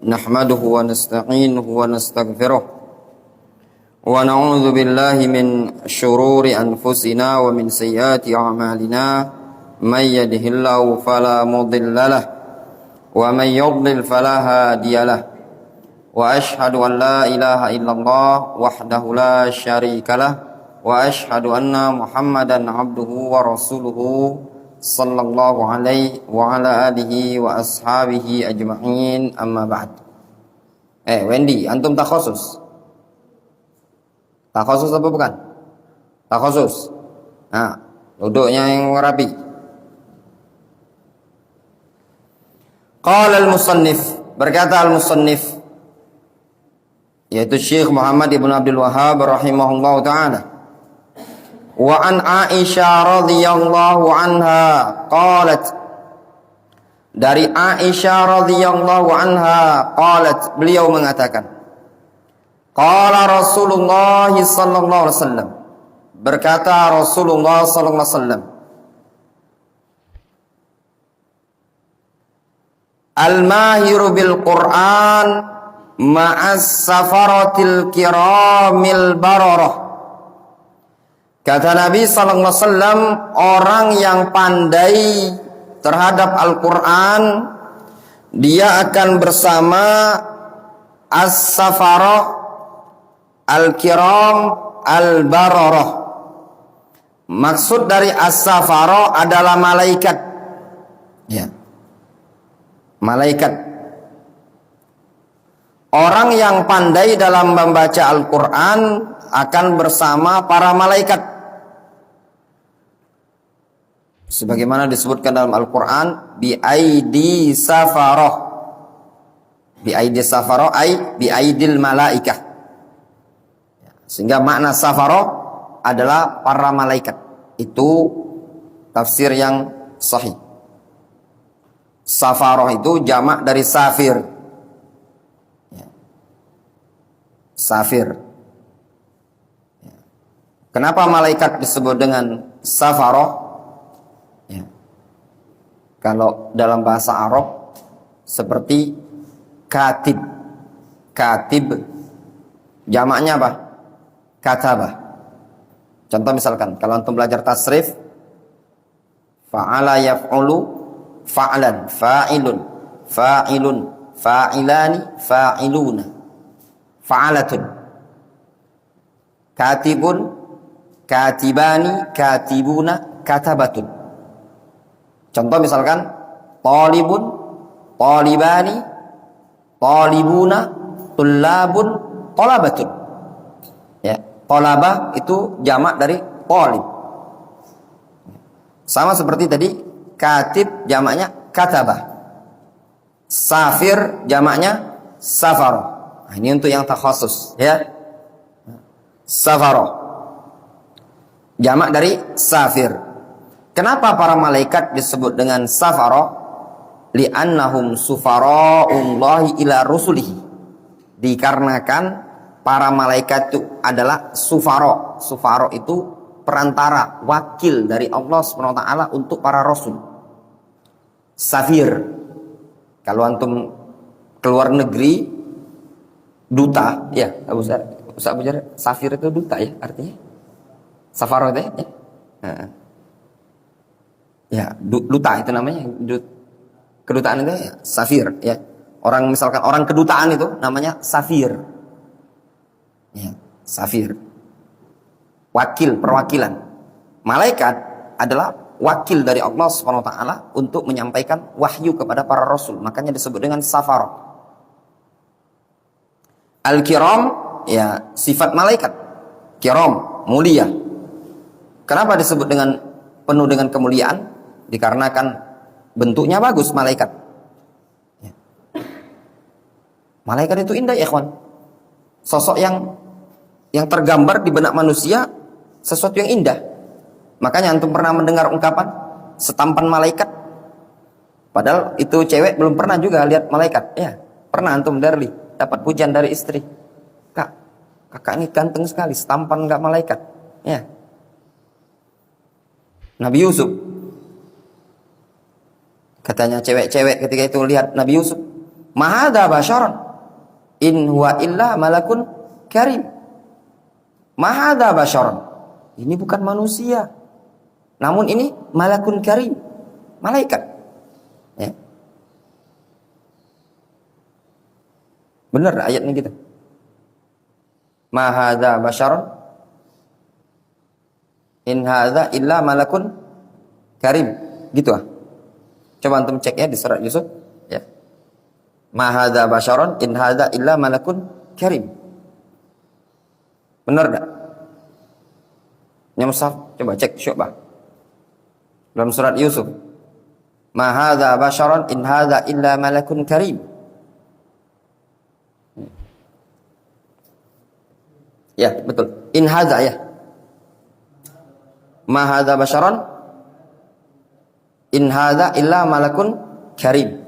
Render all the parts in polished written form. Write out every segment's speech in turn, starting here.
نحمده ونستعينه ونستغفره ونعوذ بالله من شرور أنفسنا ومن سيئات أعمالنا من يهده الله فلا مضل له ومن يضلل فلا هادي له وأشهد أن لا إله إلا الله وحده لا شريك له وأشهد أن محمدا عبده ورسوله sallallahu alaihi wa ala alihi wa ashabihi ajma'in, amma ba'd. Wendy, antum takhusus? Takhusus apa bukan? Takhusus. Nah, duduknya yang rapi. Qala al-musannif, berkata al-musannif, yaitu Syekh Muhammad ibn Abdul Wahhab rahimahullahu ta'ala. Wa an Aisyah radhiyallahu anha qalat, dari Aisyah radhiyallahu anha qalat, beliau mengatakan, qala Rasulullah sallallahu alaihi wasallam, berkata Rasulullah sallallahu alaihi wasallam, al-mahiru bil Qur'an ma'as safaratil kiramil bararah. Kata Nabi sallallahu alaihi wasallam, orang yang pandai terhadap Al-Qur'an, dia akan bersama as-safarah al-kiram al-bararah. Maksud dari as-safarah adalah malaikat. Ya. Malaikat. Orang yang pandai dalam membaca Al-Qur'an akan bersama para malaikat. Sebagaimana disebutkan dalam Al-Quran, bi'aidi safaroh. Bi'aidi safaroh ay bi'aidil malaikah. Sehingga makna safaroh adalah para malaikat. Itu tafsir yang sahih. Safaroh itu jamak dari safir. Safir. Kenapa malaikat disebut dengan safaroh? Ya. Kalau dalam bahasa Arab seperti katib. Katib jamaknya apa? Katabah. Contoh misalkan kalau antum belajar tasrif, fa'ala yaf'ulu fa'lan, fa'ilun, fa'ilun, fa'ilani, fa'iluna, fa'alatun. Katibun, katibani, katibuna, katabatun. Contoh misalkan talibun, talibani, talibuna, tullabun, talabatun. Ya, talabah itu jamak dari talib. Sama seperti tadi, katib jamaknya katabah. Safir jamaknya safaroh. Nah, ini untuk yang takhusus, ya. Safaroh jamak dari safir. Kenapa para malaikat disebut dengan safaroh? Li'annahum sufara'ullahi ila rusulihi. Dikarenakan para malaikat itu adalah sufaro. Sufaro itu perantara, wakil dari Allah SWT untuk para rasul. Safir, kalau antum keluar negeri, duta, ya Abu Jar, safir itu duta ya artinya. Safaro itu ya. Ya, duta itu namanya. Kedutaan itu ya, safir ya. Orang misalkan orang kedutaan itu namanya safir. Ya, safir. Wakil, perwakilan. Malaikat adalah wakil dari Allah SWT untuk menyampaikan wahyu kepada para rasul. Makanya disebut dengan safar. Al-kiram, ya sifat malaikat. Kiram, mulia. Kenapa disebut dengan penuh dengan kemuliaan? Dikarenakan bentuknya bagus malaikat. Ya. Malaikat itu indah ya ikhwan. Sosok yang tergambar di benak manusia sesuatu yang indah. Makanya antum pernah mendengar ungkapan setampan malaikat? Padahal itu cewek belum pernah juga lihat malaikat. Ya, pernah antum dapat pujian dari istri. Kakak ini ganteng sekali, setampan enggak malaikat. Ya. Nabi Yusuf, katanya cewek-cewek ketika itu lihat Nabi Yusuf, Ma hadza basyaran in huwa illa malakun karim. Ma hadza basyaran. Ini bukan manusia. Namun ini malakun karim, malaikat. Ya. Benar ayatnya gitu. Ma hadza basyaran in hadza illa malakun karim. Gitu ah. Coba antum cek ya di surat Yusuf, ya. Ma hadza basyaran in hadza illa malakun karim. Benar enggak? Musaf, coba cek Syu'bah. Dalam surat Yusuf. Ma hadza basyaran in hadza illa malakun karim. Ya, betul. In hadza ya. Ma hadza basyaran in hadza illa malakun karim.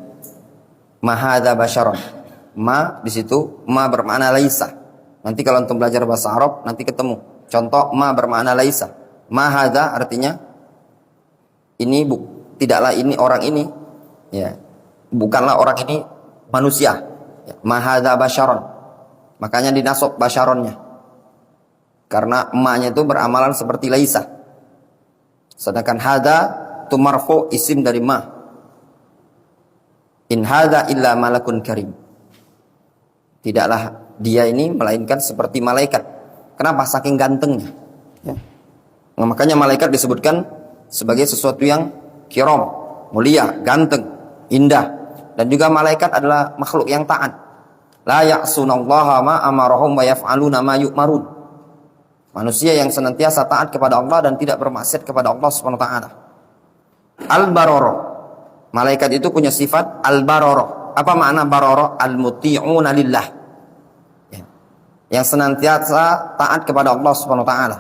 Ma hadza basyaran. Ma di situ ma bermakna laisa. Nanti kalau antum belajar bahasa Arab nanti ketemu. Contoh ma bermakna laisa. Ma hadza artinya ini tidaklah ini orang ini, ya. Bukanlah orang ini manusia. Ya. Ma hadza basyaran. Makanya dinasab basyaronnya. Karena ma-nya itu beramalan seperti laisa. Sedangkan hadza itu marfu isim dari ma. In hadza illa malakun karim. Tidaklah dia ini melainkan seperti malaikat. Kenapa? Saking gantengnya. Ya. Nah, makanya malaikat disebutkan sebagai sesuatu yang kiram, mulia, ganteng, indah. Dan juga malaikat adalah makhluk yang taat. La ya'sunallaha ma amarahum wa yaf'aluna ma yu'marun. Manusia yang senantiasa taat kepada Allah dan tidak bermaksiat kepada Allah Subhanahu wa taala. Al-barara. Malaikat itu punya sifat al-barara. Apa makna barara? Al-muti'una lillah. Ya. Yang senantiasa taat kepada Allah Subhanahu wa taala.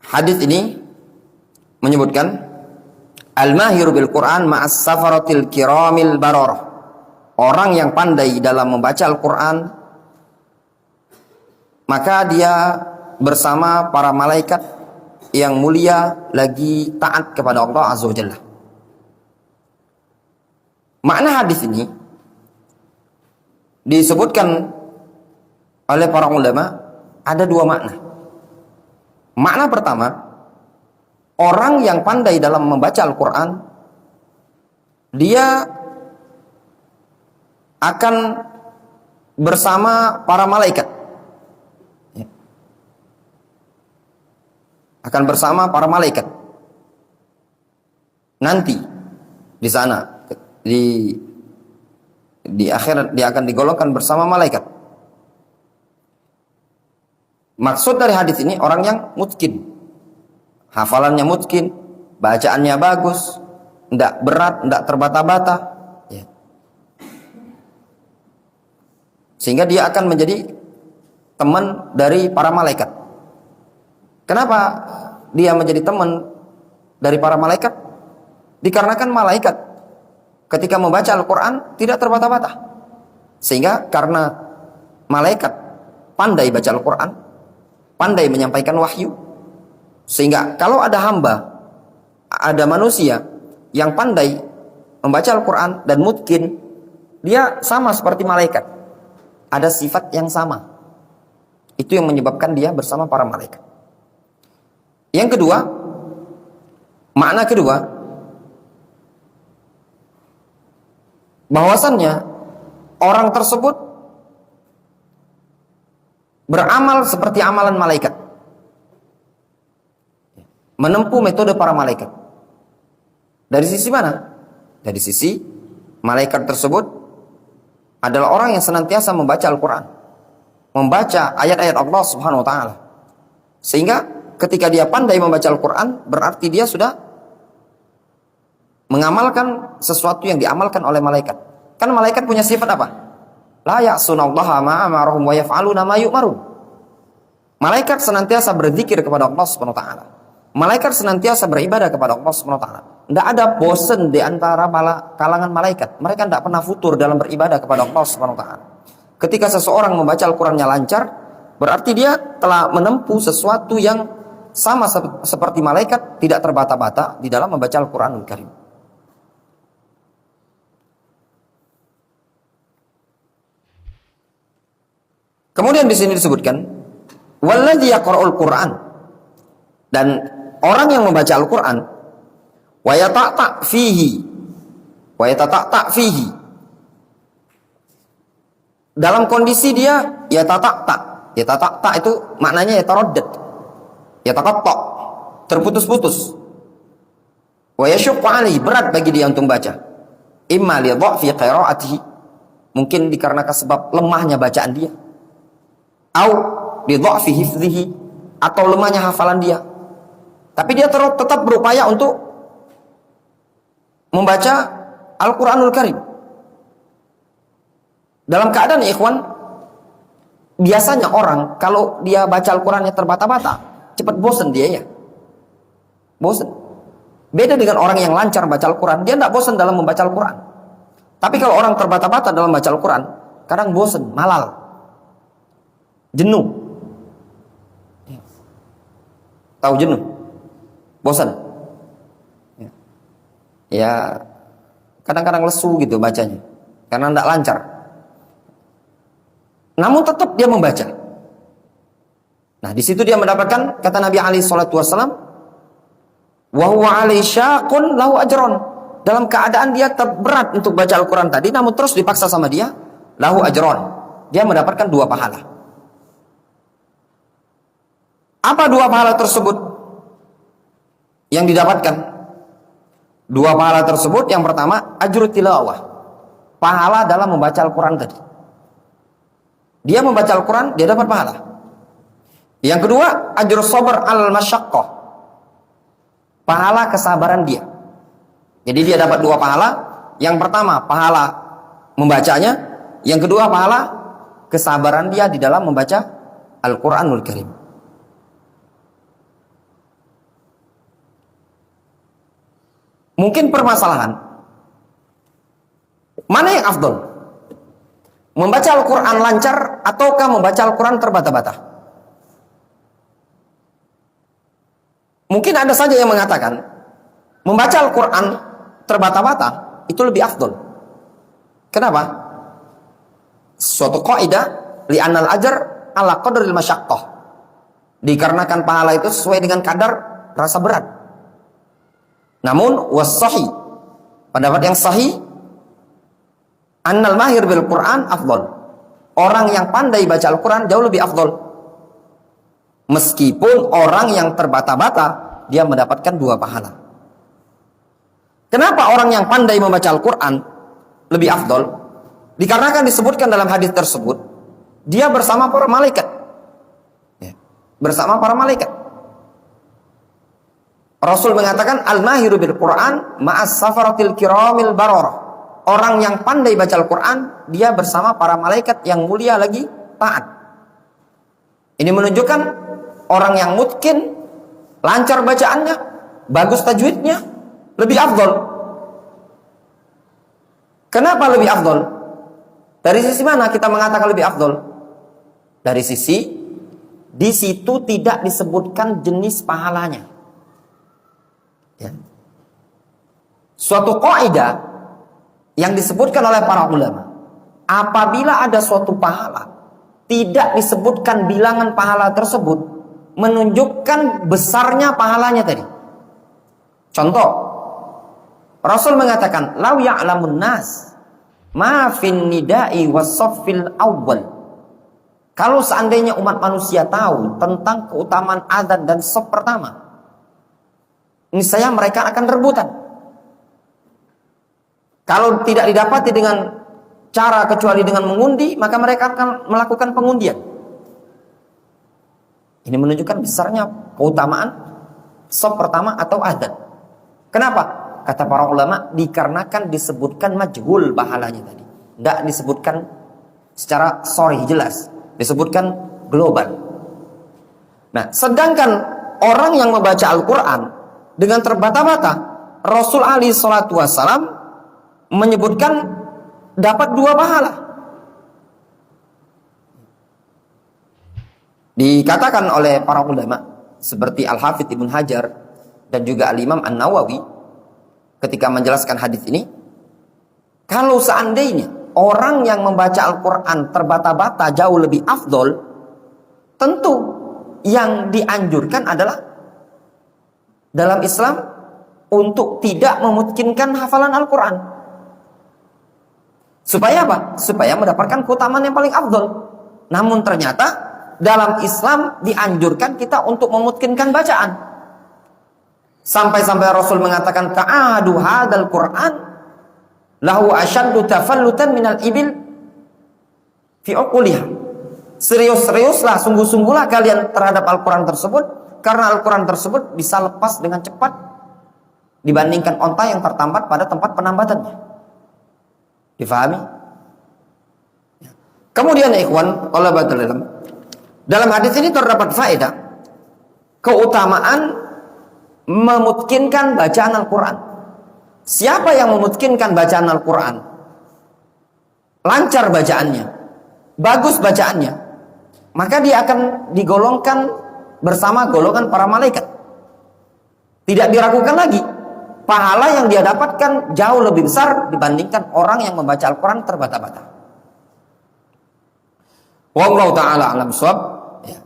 Hadis ini menyebutkan al-mahiru bil Quran ma'as safaratil kiramil bararah. Orang yang pandai dalam membaca Al-Quran, maka dia bersama para malaikat yang mulia lagi taat kepada Allah Azza wa Jalla. Makna hadis ini disebutkan oleh para ulama ada dua makna. Makna pertama, orang yang pandai dalam membaca Al-Quran, dia akan bersama para malaikat. Akan bersama para malaikat. Nanti di sana di akhirat dia akan digolongkan bersama malaikat. Maksud dari hadis ini orang yang mutqin. Hafalannya mutqin, bacaannya bagus, tidak berat, tidak terbata-bata. Sehingga dia akan menjadi teman dari para malaikat. Kenapa dia menjadi teman dari para malaikat? Dikarenakan malaikat ketika membaca Al-Quran tidak terbata-bata. Sehingga karena malaikat pandai baca Al-Quran, pandai menyampaikan wahyu, sehingga kalau ada hamba, ada manusia yang pandai membaca Al-Quran dan mutqin, dia sama seperti malaikat. Ada sifat yang sama. Itu yang menyebabkan dia bersama para malaikat. Yang kedua, makna kedua, bahwasannya orang tersebut beramal seperti amalan malaikat, menempuh metode para malaikat. Dari sisi mana? Dari sisi malaikat tersebut adalah orang yang senantiasa membaca Al-Quran, membaca ayat-ayat Allah Subhanahu wa taala. Sehingga ketika dia pandai membaca Al-Quran, berarti dia sudah mengamalkan sesuatu yang diamalkan oleh malaikat. Kan malaikat punya sifat apa? La ya'sunallaha ma amarahum wa yaf'aluna ma yu'marun. Malaikat senantiasa berzikir kepada Allah Subhanahu wa taala. Malaikat senantiasa beribadah kepada Allah Subhanahu wa taala. Tidak ada bosan di antara kalangan malaikat. Mereka tidak pernah futur dalam beribadah kepada Allah Subhanahu wa taala. Ketika seseorang membaca Al-Qur'annya lancar, berarti dia telah menempuh sesuatu yang sama seperti malaikat, tidak terbata-bata di dalam membaca Al-Qur'anul Karim. Kemudian di sini disebutkan walladzi yaqra'ul Qur'an, dan orang yang membaca Al-Qur'an wa yata'ta fihi dalam kondisi dia yata'ta itu maknanya yataraddad, yataqatta, terputus-putus, wa yashuqqu alaihi, berat bagi dia untuk membaca, imma li dha'fi qira'atihi, mungkin dikarenakan sebab lemahnya bacaan dia, au li dha'fi hifdhihi, atau lemahnya hafalan dia, tapi dia tetap berupaya untuk membaca Al-Qur'anul Karim. Dalam keadaan ikhwan, biasanya orang kalau dia baca Al-Qur'annya terbata-bata, cepat bosan dia ya. Bosan. Beda dengan orang yang lancar baca Al-Qur'an, dia tidak bosan dalam membaca Al-Qur'an. Tapi kalau orang terbata-bata dalam membaca Al-Qur'an, kadang bosan, malal, jenuh. Tahu jenuh? Bosan. Ya, kadang-kadang lesu gitu bacanya, karena tidak lancar. Namun tetap dia membaca. Nah, di situ dia mendapatkan, kata Nabi alaihi salatu wasallam, wa huwa alaihi syaqun lahu ajron. Dalam keadaan dia berat untuk baca Al-Qur'an tadi, namun terus dipaksa sama dia, lahu ajron. Dia mendapatkan 2 pahala. Apa 2 pahala tersebut yang didapatkan? 2 pahala tersebut, yang pertama ajrut tilawah, pahala dalam membaca Al-Qur'an tadi. Dia membaca Al-Quran, dia dapat pahala. Yang kedua, ajr sabar al-masyaqqah, pahala kesabaran dia. Jadi dia dapat 2 pahala. Yang pertama, pahala membacanya. Yang kedua, pahala kesabaran dia di dalam membaca Al-Quranul Karim. Mungkin permasalahan, mana yang afdol? Membaca Al-Quran lancar ataukah membaca Al-Quran terbata-bata? Mungkin ada saja yang mengatakan membaca Al-Quran terbata-bata itu lebih afdol. Kenapa? Suatu kaidah, li'annal ajr ala qadril masyaqqah, dikarenakan pahala itu sesuai dengan kadar rasa berat. Namun was-sahih, pendapat yang sahih, annal mahir bil Quran afdol, orang yang pandai baca Al-Quran jauh lebih afdol. Meskipun orang yang terbata-bata, dia mendapatkan 2 pahala. Kenapa orang yang pandai membaca Al-Quran lebih afdol? Dikarenakan disebutkan dalam hadis tersebut, dia bersama para malaikat. Bersama para malaikat. Rasul mengatakan, al-mahiru bil Quran ma'as safaratil kiramil bararah. Orang yang pandai baca Al-Quran, dia bersama para malaikat yang mulia lagi taat. Ini menunjukkan orang yang mungkin lancar bacaannya, bagus tajwidnya, lebih afdol. Kenapa lebih afdol? Dari sisi mana kita mengatakan lebih afdol? Dari sisi, di situ tidak disebutkan jenis pahalanya. Ya. Suatu kaidah yang disebutkan oleh para ulama, apabila ada suatu pahala, tidak disebutkan bilangan pahala tersebut, menunjukkan besarnya pahalanya tadi. Contoh, Rasul mengatakan, "Lau ya'lamun nas ma fin nida'i was-saffil awwal." Kalau seandainya umat manusia tahu tentang keutamaan adzan dan shaf pertama, niscaya mereka akan rebutan. Kalau tidak didapati dengan cara kecuali dengan mengundi, maka mereka akan melakukan pengundian. Ini menunjukkan besarnya keutamaan shaf pertama atau adzan. Kenapa? Kata para ulama, dikarenakan disebutkan majhul pahalanya tadi. Tidak disebutkan secara sharih jelas, disebutkan global. Nah, sedangkan orang yang membaca Al-Quran dengan terbata-bata, Rasul alaihi salatu wassalam menyebutkan dapat 2 pahala. Dikatakan oleh para ulama, seperti Al-Hafidz Ibnu Hajar dan juga Al-Imam An-Nawawi ketika menjelaskan hadis ini, kalau seandainya orang yang membaca Al-Quran terbata-bata jauh lebih afdol, tentu yang dianjurkan adalah dalam Islam untuk tidak memungkinkan hafalan Al-Quran. Supaya apa? Supaya mendapatkan keutamaan yang paling afdol. Namun ternyata dalam Islam dianjurkan kita untuk memungkinkan bacaan. Sampai-sampai Rasul mengatakan, ta'adu hadal Quran lahu asyaddu tafallutan minal ibil fi uquliha. Serius-seriuslah, sungguh-sungguhlah kalian terhadap Al-Quran tersebut, karena Al-Quran tersebut bisa lepas dengan cepat dibandingkan onta yang tertambat pada tempat penambatannya. Difahami? Kemudian ikhwan, thalabatul ilm, dalam hadis ini terdapat faedah keutamaan memutkinkan bacaan Al-Quran. Siapa yang memutkinkan bacaan Al-Quran, lancar bacaannya, bagus bacaannya, maka dia akan digolongkan bersama golongan para malaikat. Tidak diragukan lagi, pahala yang dia dapatkan jauh lebih besar dibandingkan orang yang membaca Al-Quran terbata-bata. Wallahu ta'ala alam shawab. Ya.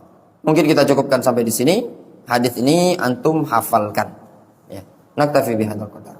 Mungkin kita cukupkan sampai di sini. Hadis ini antum hafalkan. Ya. Naktafi bihadzal qadar.